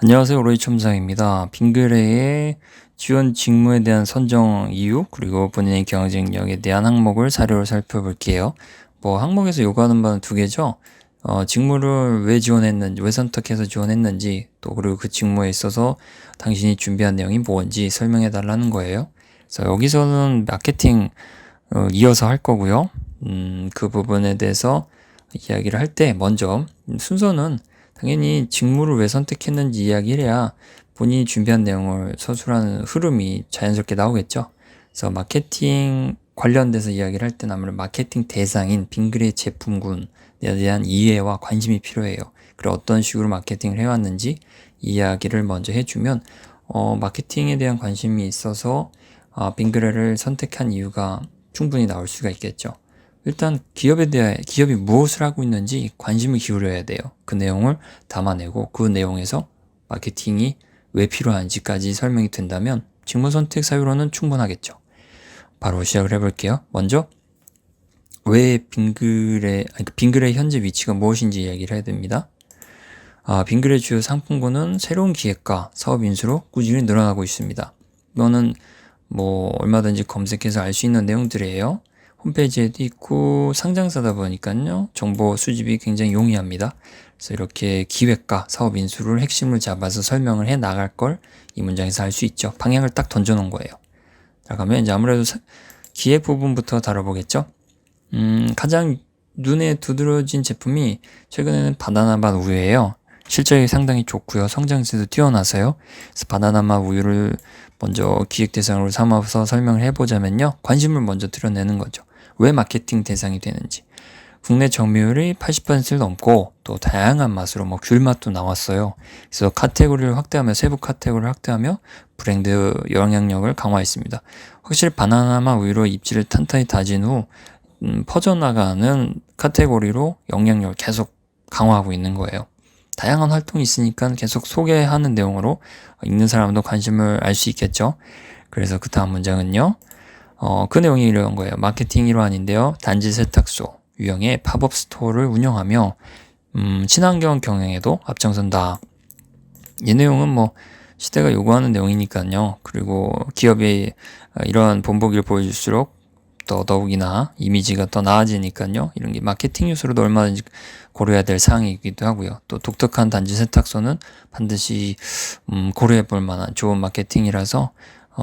안녕하세요. 로이 첨상입니다. 빙그레의 지원 직무에 대한 선정 이유, 그리고 본인의 경쟁력에 대한 항목을 사료로 살펴볼게요. 항목에서 요구하는 바는 두 개죠. 직무를 왜 지원했는지, 왜 선택해서 지원했는지, 또 그리고 그 직무에 있어서 당신이 준비한 내용이 뭔지 설명해 달라는 거예요. 그래서 여기서는 마케팅 이어서 할 거고요. 그 부분에 대해서 이야기를 할 때 먼저 순서는 당연히 직무를 왜 선택했는지 이야기를 해야 본인이 준비한 내용을 서술하는 흐름이 자연스럽게 나오겠죠. 그래서 마케팅 관련돼서 이야기를 할 때는 아무래도 마케팅 대상인 빙그레 제품군에 대한 이해와 관심이 필요해요. 그리고 어떤 식으로 마케팅을 해왔는지 이야기를 먼저 해주면 마케팅에 대한 관심이 있어서 빙그레를 선택한 이유가 충분히 나올 수가 있겠죠. 일단 기업이 무엇을 하고 있는지 관심을 기울여야 돼요. 그 내용을 담아내고 그 내용에서 마케팅이 왜 필요한지까지 설명이 된다면 직무 선택 사유로는 충분하겠죠. 바로 시작을 해볼게요. 먼저 왜 빙그레의 현재 위치가 무엇인지 이야기를 해야 됩니다. 빙그레 주요 상품군은 새로운 기획과 사업 인수로 꾸준히 늘어나고 있습니다. 이거는 얼마든지 검색해서 알 수 있는 내용들이에요. 홈페이지에도 있고 상장사다 보니까요, 정보 수집이 굉장히 용이합니다. 그래서 이렇게 기획과 사업 인수를 핵심을 잡아서 설명을 해 나갈 걸 이 문장에서 알 수 있죠. 방향을 딱 던져놓은 거예요. 자, 그러면 이제 아무래도 기획 부분부터 다뤄보겠죠. 가장 눈에 두드러진 제품이 최근에는 바나나맛 우유예요. 실적이 상당히 좋고요. 성장세도 뛰어나서요. 그래서 바나나맛 우유를 먼저 기획 대상으로 삼아서 설명을 해보자면요. 관심을 먼저 드러내는 거죠. 왜 마케팅 대상이 되는지. 국내 점유율이 80%를 넘고 또 다양한 맛으로 귤 맛도 나왔어요. 그래서 카테고리를 확대하며 세부 카테고리를 확대하며 브랜드 영향력을 강화했습니다. 확실히 바나나맛 우유로 입지를 탄탄히 다진 후 퍼져나가는 카테고리로 영향력을 계속 강화하고 있는 거예요. 다양한 활동이 있으니까 계속 소개하는 내용으로 읽는 사람도 관심을 알 수 있겠죠. 그래서 그 다음 문장은요. 그 내용이 이런 거예요. 마케팅 일환인데요. 단지 세탁소 유형의 팝업 스토어를 운영하며 친환경 경영에도 앞장선다. 이 내용은 시대가 요구하는 내용이니까요. 그리고 기업이 이러한 본보기를 보여줄수록 더욱이나 이미지가 더 나아지니까요. 이런 게 마케팅 요소로도 얼마든지 고려해야 될 사항이기도 하고요. 또 독특한 단지 세탁소는 반드시 고려해 볼 만한 좋은 마케팅이라서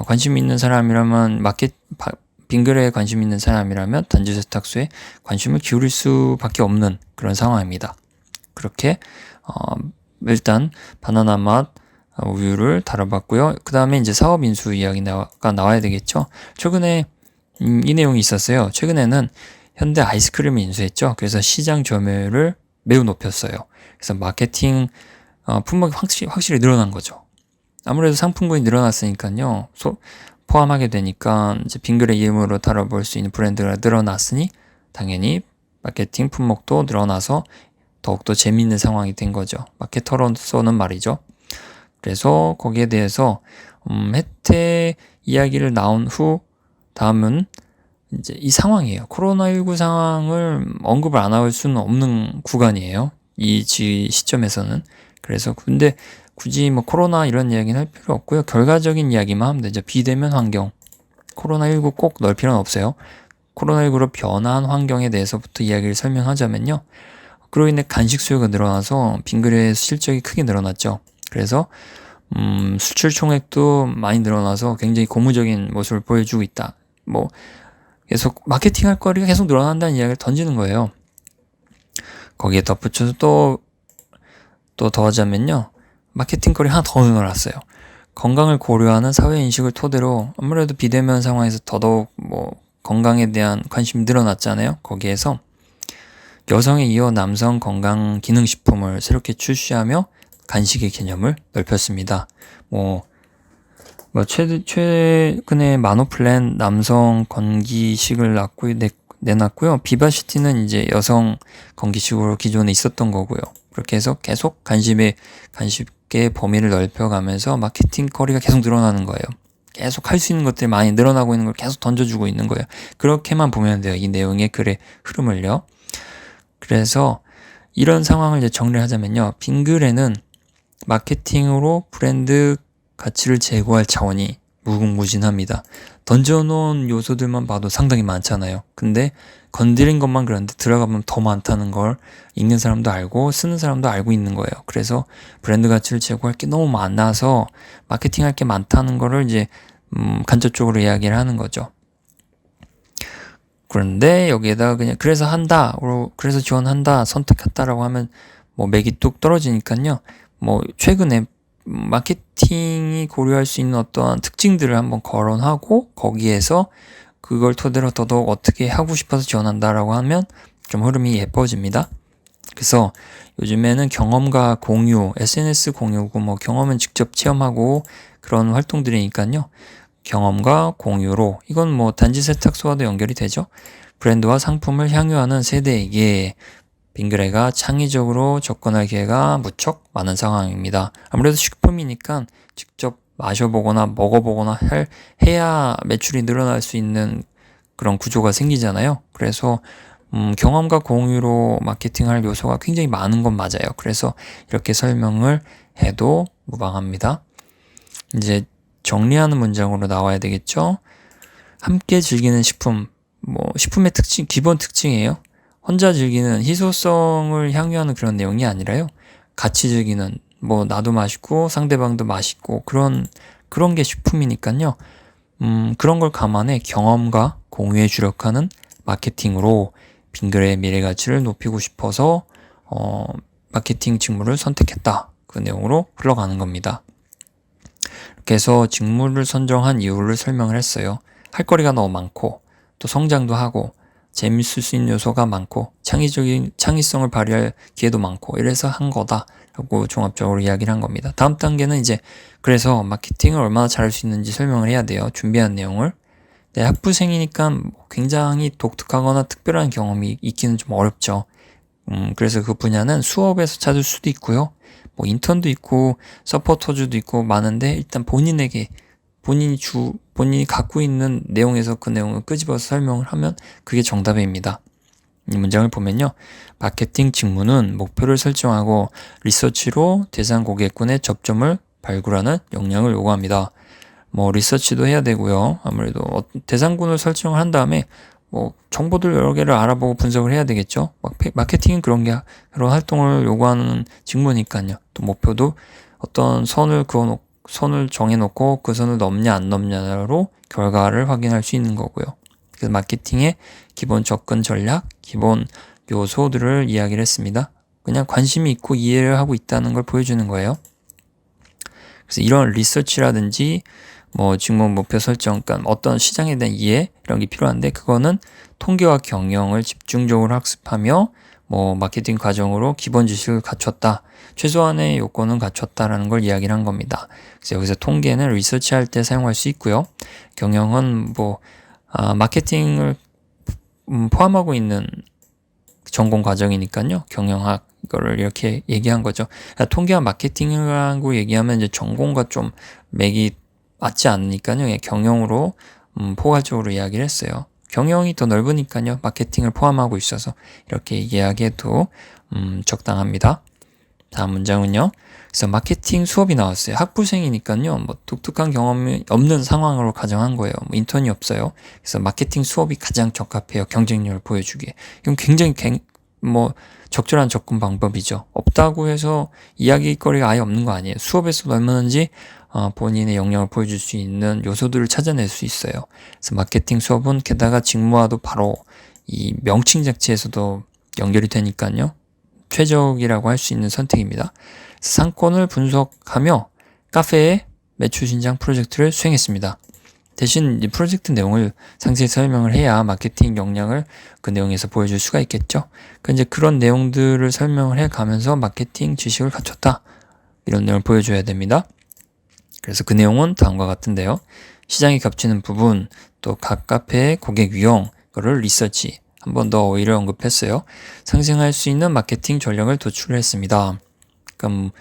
관심 있는 사람이라면 빙그레에 관심 있는 사람이라면 단지 세탁소에 관심을 기울일 수밖에 없는 그런 상황입니다. 그렇게 일단 바나나 맛 우유를 다뤄봤고요. 그 다음에 이제 사업 인수 이야기가 나와야 되겠죠. 최근에 이 내용이 있었어요. 최근에는 현대 아이스크림을 인수했죠. 그래서 시장 점유율을 매우 높였어요. 그래서 마케팅 품목이 확실히 늘어난 거죠. 아무래도 상품군이 늘어났으니까요. 포함하게 되니까 이제 빙그레 이름으로 다뤄볼 수 있는 브랜드가 늘어났으니 당연히 마케팅 품목도 늘어나서 더욱더 재미있는 상황이 된 거죠. 마케터로서는 말이죠. 그래서 거기에 대해서 혜택 이야기를 나온 후 다음은 이제 이 상황이에요. 코로나19 상황을 언급을 안 할 수는 없는 구간이에요. 이 시점에서는. 그래서 근데 굳이 코로나 이런 이야기는 할 필요 없고요. 결과적인 이야기만 하면 되죠. 비대면 환경. 코로나19 꼭 넣을 필요는 없어요. 코로나19로 변화한 환경에 대해서부터 이야기를 설명하자면요. 그로 인해 간식 수요가 늘어나서 빙그레의 실적이 크게 늘어났죠. 그래서 수출 총액도 많이 늘어나서 굉장히 고무적인 모습을 보여주고 있다. 계속 마케팅할 거리가 계속 늘어난다는 이야기를 던지는 거예요. 거기에 덧붙여서 또 더하자면요. 마케팅 거리 하나 더 늘어났어요. 건강을 고려하는 사회인식을 토대로 아무래도 비대면 상황에서 더더욱 건강에 대한 관심이 늘어났잖아요. 거기에서 여성에 이어 남성 건강 기능식품을 새롭게 출시하며 간식의 개념을 넓혔습니다. 최근에 마노플랜 남성 건기식을 내놨고요. 비바시티는 이제 여성 건기식으로 기존에 있었던 거고요. 그렇게 해서 계속 간식의 범위를 넓혀가면서 마케팅 거리가 계속 늘어나는 거예요. 계속 할 수 있는 것들이 많이 늘어나고 있는 걸 계속 던져주고 있는 거예요. 그렇게만 보면 돼요. 이 내용의 글의 흐름을요. 그래서 이런 상황을 이제 정리하자면요. 빙그레는 마케팅으로 브랜드 가치를 제고할 자원이 무궁무진합니다. 던져놓은 요소들만 봐도 상당히 많잖아요. 근데 건드린 것만 그런데 들어가면 더 많다는 걸 읽는 사람도 알고 쓰는 사람도 알고 있는 거예요. 그래서 브랜드 가치를 제고할 게 너무 많아서 마케팅할 게 많다는 거를 이제 간접적으로 이야기를 하는 거죠. 그런데 여기에다가 그냥 그래서 한다, 그래서 지원한다, 선택했다라고 하면 뭐 맥이 뚝 떨어지니까요. 뭐 최근에 마케팅이 고려할 수 있는 어떠한 특징들을 한번 거론하고 거기에서 그걸 토대로 더더욱 어떻게 하고 싶어서 지원한다라고 하면 좀 흐름이 예뻐집니다. 그래서 요즘에는 경험과 공유, SNS 공유고 뭐 경험은 직접 체험하고 그런 활동들이니까요. 경험과 공유로 이건 뭐 단지 세탁소와도 연결이 되죠. 브랜드와 상품을 향유하는 세대에게 빙그레가 창의적으로 접근할 기회가 무척 많은 상황입니다. 아무래도 식품이니까 직접 마셔보거나 먹어보거나 해야 매출이 늘어날 수 있는 그런 구조가 생기잖아요. 그래서 경험과 공유로 마케팅할 요소가 굉장히 많은 건 맞아요. 그래서 이렇게 설명을 해도 무방합니다. 이제 정리하는 문장으로 나와야 되겠죠. 함께 즐기는 식품, 뭐 식품의 특징, 기본 특징이에요. 혼자 즐기는 희소성을 향유하는 그런 내용이 아니라요. 같이 즐기는, 뭐 나도 맛있고 상대방도 맛있고 그런 게 식품이니까요. 그런 걸 감안해 경험과 공유에 주력하는 마케팅으로 빙그레의 미래 가치를 높이고 싶어서 마케팅 직무를 선택했다. 그 내용으로 흘러가는 겁니다. 이렇게 해서 직무를 선정한 이유를 설명을 했어요. 할 거리가 너무 많고 또 성장도 하고 재밌을 수 있는 요소가 많고 창의성을 발휘할 기회도 많고 이래서 한 거다라고 종합적으로 이야기를 한 겁니다. 다음 단계는 이제 그래서 마케팅을 얼마나 잘할 수 있는지 설명을 해야 돼요. 준비한 내용을. 네, 학부생이니까 굉장히 독특하거나 특별한 경험이 있기는 좀 어렵죠. 그래서 그 분야는 수업에서 찾을 수도 있고요. 뭐 인턴도 있고 서포터즈도 있고 많은데 일단 본인이 갖고 있는 내용에서 그 내용을 끄집어서 설명을 하면 그게 정답입니다. 이 문장을 보면요. 마케팅 직무는 목표를 설정하고 리서치로 대상 고객군의 접점을 발굴하는 역량을 요구합니다. 뭐 리서치도 해야 되고요. 아무래도 대상군을 설정을 한 다음에 뭐 정보들 여러 개를 알아보고 분석을 해야 되겠죠. 마케팅은 그런 활동을 요구하는 직무니까요. 또 목표도 어떤 선을 정해놓고 그 선을 넘냐 안 넘냐로 결과를 확인할 수 있는 거고요. 그래서 마케팅의 기본 접근 전략, 기본 요소들을 이야기를 했습니다. 그냥 관심이 있고 이해를 하고 있다는 걸 보여주는 거예요. 그래서 이런 리서치라든지 뭐 직무 목표 설정, 그러니까 어떤 시장에 대한 이해 이런 게 필요한데 그거는 통계와 경영을 집중적으로 학습하며 뭐 마케팅 과정으로 기본 지식을 갖췄다. 최소한의 요건은 갖췄다라는 걸 이야기를 한 겁니다. 그래서 여기서 통계는 리서치할 때 사용할 수 있고요. 경영은 뭐 마케팅을 포함하고 있는 전공 과정이니까요. 경영학 이거를 이렇게 얘기한 거죠. 그러니까 통계와 마케팅이라고 얘기하면 이제 전공과 좀 맥이 맞지 않으니까요. 경영으로 포괄적으로 이야기를 했어요. 경영이 더 넓으니까요. 마케팅을 포함하고 있어서 이렇게 이야기해도 적당합니다. 다음 문장은요. 그래서 마케팅 수업이 나왔어요. 학부생이니까요. 뭐 독특한 경험이 없는 상황으로 가정한 거예요. 뭐 인턴이 없어요. 그래서 마케팅 수업이 가장 적합해요. 경쟁력을 보여주기에. 이건 굉장히 적절한 접근 방법이죠. 없다고 해서 이야기거리가 아예 없는 거 아니에요. 수업에서 얼마든지 본인의 역량을 보여줄 수 있는 요소들을 찾아낼 수 있어요. 그래서 마케팅 수업은 게다가 직무와도 바로 이 명칭 자체에서도 연결이 되니까요. 최적이라고 할 수 있는 선택입니다. 상권을 분석하며 카페의 매출 신장 프로젝트를 수행했습니다. 대신 이 프로젝트 내용을 상세히 설명을 해야 마케팅 역량을 그 내용에서 보여줄 수가 있겠죠. 그러니까 이제 그런 내용들을 설명을 해 가면서 마케팅 지식을 갖췄다. 이런 내용을 보여줘야 됩니다. 그래서 그 내용은 다음과 같은데요. 시장이 겹치는 부분, 또 각 카페의 고객 유형, 그거를 리서치, 한 번 더 오히려 언급했어요. 상승할 수 있는 마케팅 전략을 도출을 했습니다. 그럼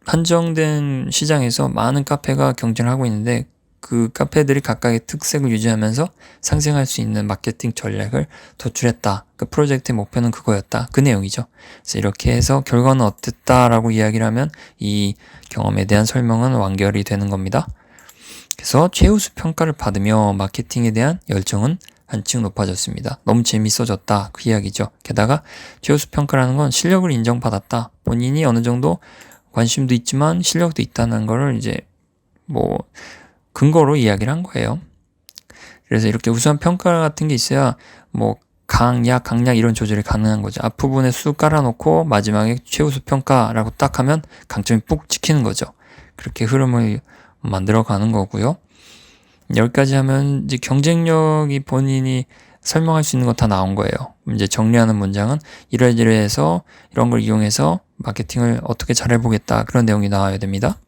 한정된 시장에서 많은 카페가 경쟁을 하고 있는데 그 카페들이 각각의 특색을 유지하면서 상생할 수 있는 마케팅 전략을 도출했다. 그 프로젝트의 목표는 그거였다. 그 내용이죠. 그래서 이렇게 해서 결과는 어땠다라고 이야기를 하면 이 경험에 대한 설명은 완결이 되는 겁니다. 그래서 최우수 평가를 받으며 마케팅에 대한 열정은 한층 높아졌습니다. 너무 재밌어졌다. 그 이야기죠. 게다가 최우수 평가라는 건 실력을 인정받았다. 본인이 어느 정도 관심도 있지만 실력도 있다는 거를 이제 뭐 근거로 이야기를 한 거예요. 그래서 이렇게 우수한 평가 같은 게 있어야 뭐 강약 이런 조절이 가능한 거죠. 앞부분에 수 깔아놓고 마지막에 최우수 평가라고 딱 하면 강점이 푹 찍히는 거죠. 그렇게 흐름을 만들어가는 거고요. 여기까지 하면 이제 경쟁력이 본인이 설명할 수 있는 거 다 나온 거예요. 이제 정리하는 문장은 이래저래해서 이런 걸 이용해서 마케팅을 어떻게 잘해보겠다 그런 내용이 나와야 됩니다.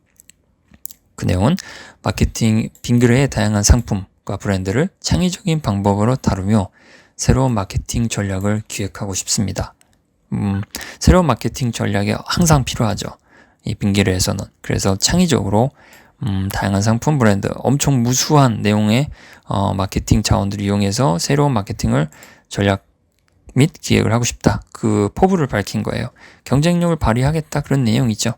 그 내용은 마케팅 빙그레의 다양한 상품과 브랜드를 창의적인 방법으로 다루며 새로운 마케팅 전략을 기획하고 싶습니다. 새로운 마케팅 전략이 항상 필요하죠. 이 빙그레에서는. 그래서 창의적으로 다양한 상품 브랜드, 엄청 무수한 내용의 마케팅 자원들을 이용해서 새로운 마케팅을 전략 및 기획을 하고 싶다. 그 포부를 밝힌 거예요. 경쟁력을 발휘하겠다 그런 내용이죠.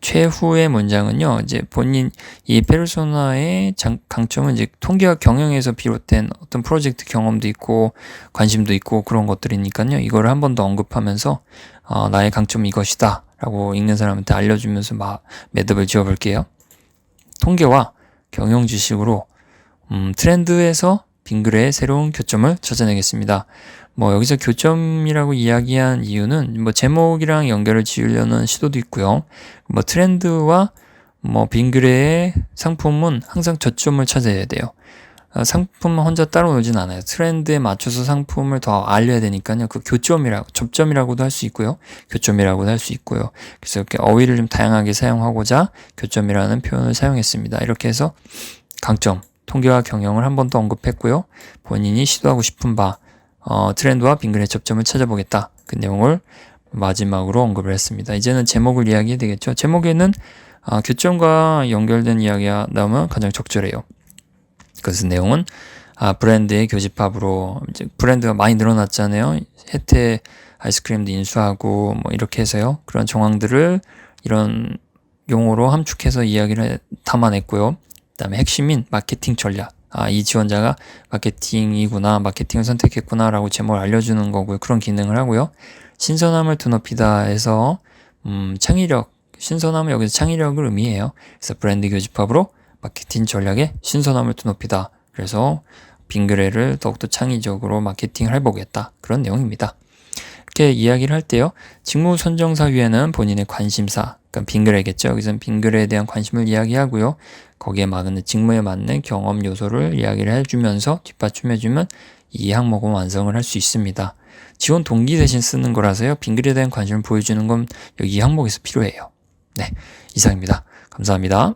최후의 문장은요, 이제 본인 이 페르소나의 강점은 이제 통계와 경영에서 비롯된 어떤 프로젝트 경험도 있고 관심도 있고 그런 것들이니까요. 이거를 한 번 더 언급하면서 나의 강점은 이것이다 라고 읽는 사람한테 알려주면서 매듭을 지어볼게요. 통계와 경영 지식으로 트렌드에서 빙그레의 새로운 교점을 찾아내겠습니다. 여기서 교점이라고 이야기한 이유는 제목이랑 연결을 지으려는 시도도 있고요. 트렌드와 빙그레의 상품은 항상 저점을 찾아야 돼요. 상품만 혼자 따로 놀진 않아요. 트렌드에 맞춰서 상품을 더 알려야 되니까요. 그 접점이라고도 할 수 있고요. 교점이라고도 할 수 있고요. 그래서 이렇게 어휘를 좀 다양하게 사용하고자 교점이라는 표현을 사용했습니다. 이렇게 해서 강점, 통계와 경영을 한 번 더 언급했고요. 본인이 시도하고 싶은 바, 트렌드와 빙그레의 접점을 찾아보겠다. 그 내용을 마지막으로 언급을 했습니다. 이제는 제목을 이야기해야 되겠죠. 제목에는 교점과 연결된 이야기가 나오면 가장 적절해요. 그래서 내용은 브랜드의 교집합으로 이제 브랜드가 많이 늘어났잖아요. 혜태 아이스크림도 인수하고 이렇게 해서요. 그런 정황들을 이런 용어로 함축해서 이야기를 담아냈고요. 그다음에 핵심인 마케팅 전략. 이 지원자가 마케팅이구나, 마케팅을 선택했구나 라고 제목을 알려주는 거고요. 그런 기능을 하고요. 신선함을 드높이다 해서 창의력, 신선함은 여기서 창의력을 의미해요. 그래서 브랜드 교집합으로 마케팅 전략의 신선함을 드높이다. 그래서 빙그레를 더욱더 창의적으로 마케팅을 해보겠다. 그런 내용입니다. 이렇게 이야기를 할 때요. 직무 선정사 위에는 본인의 관심사, 그러니까 빙그레겠죠. 여기서는 빙그레에 대한 관심을 이야기하고요. 거기에 맞는 직무에 맞는 경험 요소를 이야기를 해주면서 뒷받침해주면 이 항목은 완성을 할 수 있습니다. 지원 동기 대신 쓰는 거라서요. 빙그레에 대한 관심을 보여주는 건 여기 이 항목에서 필요해요. 네, 이상입니다. 감사합니다.